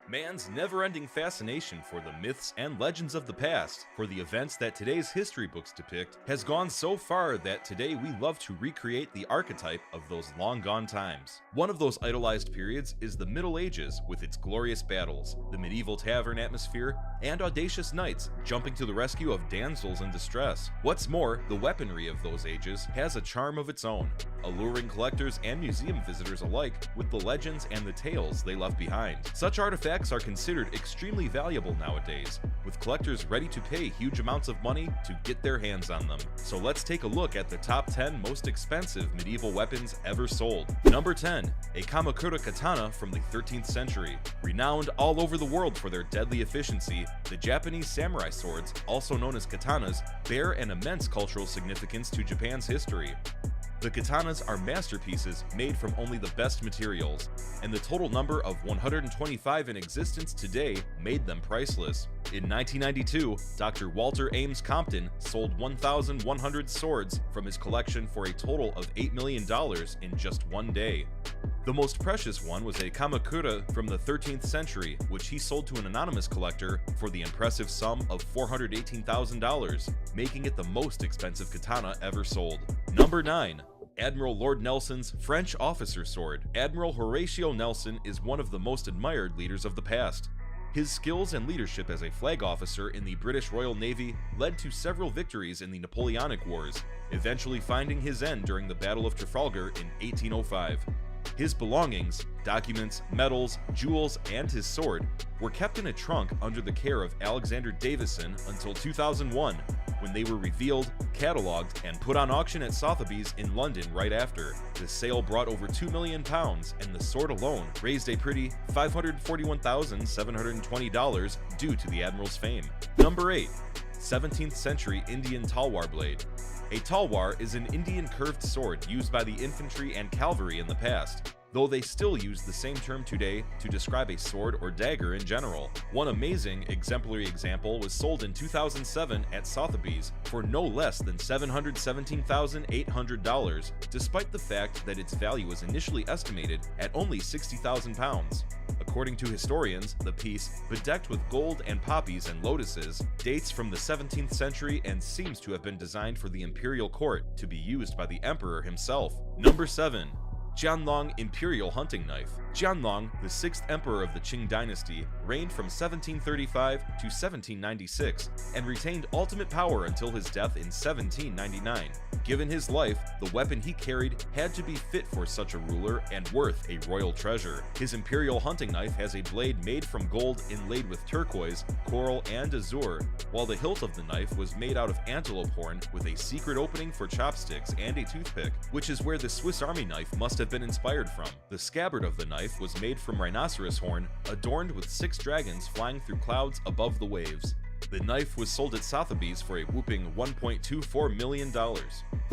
Man's never-ending fascination for the myths and legends of the past, for the events that today's history books depict, has gone so far that today we love to recreate the archetype of those long-gone times. One of those idolized periods is the Middle Ages, with its glorious battles, the medieval tavern atmosphere, and audacious knights jumping to the rescue of damsels in distress. What's more, the weaponry of those ages has a charm of its own, alluring collectors and museum visitors alike with the legends and the tales they left behind. Such artifacts are considered extremely valuable nowadays, with collectors ready to pay huge amounts of money to get their hands on them. So let's take a look at the top 10 most expensive medieval weapons ever sold. Number 10. A Kamakura katana from the 13th century. Renowned all over the world for their deadly efficiency, the Japanese samurai swords, also known as katanas, bear an immense cultural significance to Japan's history. The katanas are masterpieces made from only the best materials, and the total number of 125 in existence today made them priceless. In 1992, Dr. Walter Ames Compton sold 1,100 swords from his collection for a total of $8 million in just one day. The most precious one was a Kamakura from the 13th century, which he sold to an anonymous collector for the impressive sum of $418,000, making it the most expensive katana ever sold. Number 9. Admiral Lord Nelson's French officer sword. Admiral Horatio Nelson is one of the most admired leaders of the past. His skills and leadership as a flag officer in the British Royal Navy led to several victories in the Napoleonic Wars, eventually finding his end during the Battle of Trafalgar in 1805. His belongings, documents, medals, jewels, and his sword were kept in a trunk under the care of Alexander Davison until 2001, when they were revealed, catalogued, and put on auction at Sotheby's in London right after. The sale brought over £2 million, and the sword alone raised a pretty $541,720 due to the Admiral's fame. Number 8. 17th century Indian talwar blade. A talwar is an Indian curved sword used by the infantry and cavalry in the past, though they still use the same term today to describe a sword or dagger in general. One amazing, exemplary example was sold in 2007 at Sotheby's for no less than $717,800, despite the fact that its value was initially estimated at only £60,000. According to historians, the piece, bedecked with gold and poppies and lotuses, dates from the 17th century and seems to have been designed for the imperial court to be used by the emperor himself. Number 7. Qianlong Imperial Hunting Knife. Qianlong, the 6th emperor of the Qing dynasty, reigned from 1735 to 1796 and retained ultimate power until his death in 1799. Given his life, the weapon he carried had to be fit for such a ruler and worth a royal treasure. His imperial hunting knife has a blade made from gold inlaid with turquoise, coral, and azure, while the hilt of the knife was made out of antelope horn with a secret opening for chopsticks and a toothpick, which is where the Swiss Army knife must have been inspired from. The scabbard of the knife was made from rhinoceros horn, adorned with 6 dragons flying through clouds above the waves. The knife was sold at Sotheby's for a whopping $1.24 million.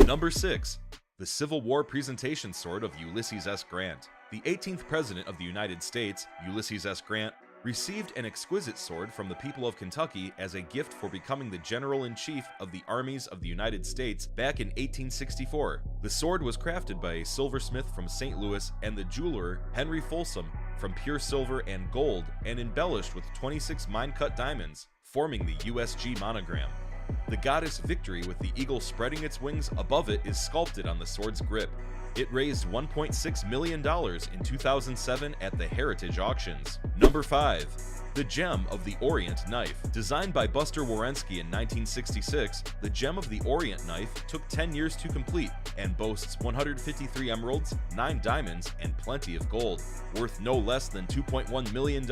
Number 6. The Civil War Presentation Sword of Ulysses S. Grant. The 18th President of the United States, Ulysses S. Grant, received an exquisite sword from the people of Kentucky as a gift for becoming the General-in-Chief of the Armies of the United States back in 1864. The sword was crafted by a silversmith from St. Louis and the jeweler Henry Folsom from pure silver and gold, and embellished with 26 mine-cut diamonds, forming the USG monogram. The goddess Victory with the eagle spreading its wings above it is sculpted on the sword's grip. It raised $1.6 million in 2007 at the Heritage Auctions. Number 5. The Gem of the Orient Knife. Designed by Buster Warensky in 1966, the Gem of the Orient Knife took 10 years to complete and boasts 153 emeralds, 9 diamonds, and plenty of gold. Worth no less than $2.1 million,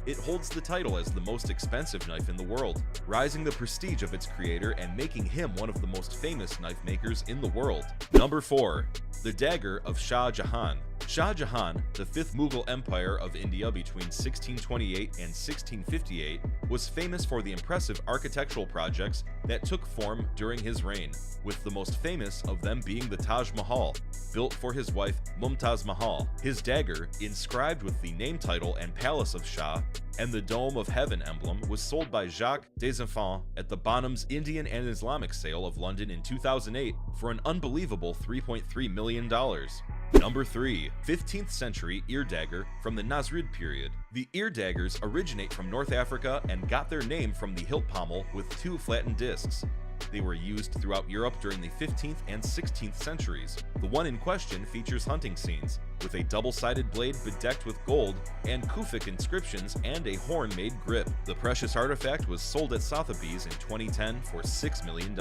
it holds the title as the most expensive knife in the world, rising the prestige of its creator and making him one of the most famous knife makers in the world. Number 4. The Dagger of Shah Jahan. Shah Jahan, the 5th Mughal Empire of India between 1628 and 1658, was famous for the impressive architectural projects that took form during his reign, with the most famous of them being the Taj Mahal, built for his wife Mumtaz Mahal. His dagger, inscribed with the name title and palace of Shah, and the Dome of Heaven emblem, was sold by Jacques Desenfants at the Bonhams Indian and Islamic sale of London in 2008 for an unbelievable $3.3 million. Number 3. 15th century ear dagger from the Nasrid period. The ear daggers originate from North Africa and got their name from the hilt pommel with 2 flattened discs. They were used throughout Europe during the 15th and 16th centuries. The one in question features hunting scenes, with a double-sided blade bedecked with gold and Kufic inscriptions and a horn-made grip. The precious artifact was sold at Sotheby's in 2010 for $6 million.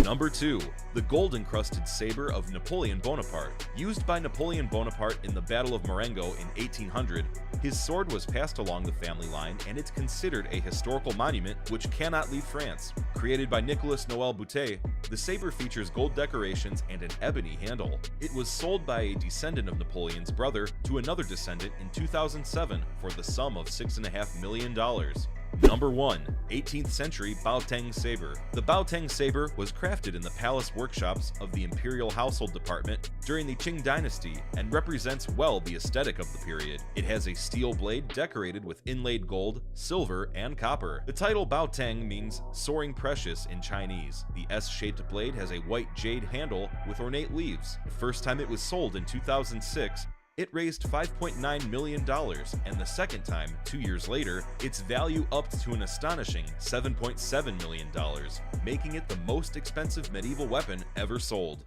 Number 2. The gold-encrusted saber of Napoleon Bonaparte. Used by Napoleon Bonaparte in the Battle of Marengo in 1800, his sword was passed along the family line and it's considered a historical monument which cannot leave France. Created by Nicolas Noel Boutet, the saber features gold decorations and an ebony handle. It was sold by a descendant of Napoleon's brother to another descendant in 2007 for the sum of $6.5 million. Number 1. 18th century Baoteng saber. The Baoteng saber was crafted in the palace workshops of the Imperial Household Department during the Qing dynasty and represents well the aesthetic of the period. It has a steel blade decorated with inlaid gold, silver, and copper. The title Baoteng means soaring precious in Chinese. The S-shaped blade has a white jade handle with ornate leaves. The first time it was sold in 2006, it raised $5.9 million, and the second time, 2 years later, its value upped to an astonishing $7.7 million, making it the most expensive medieval weapon ever sold.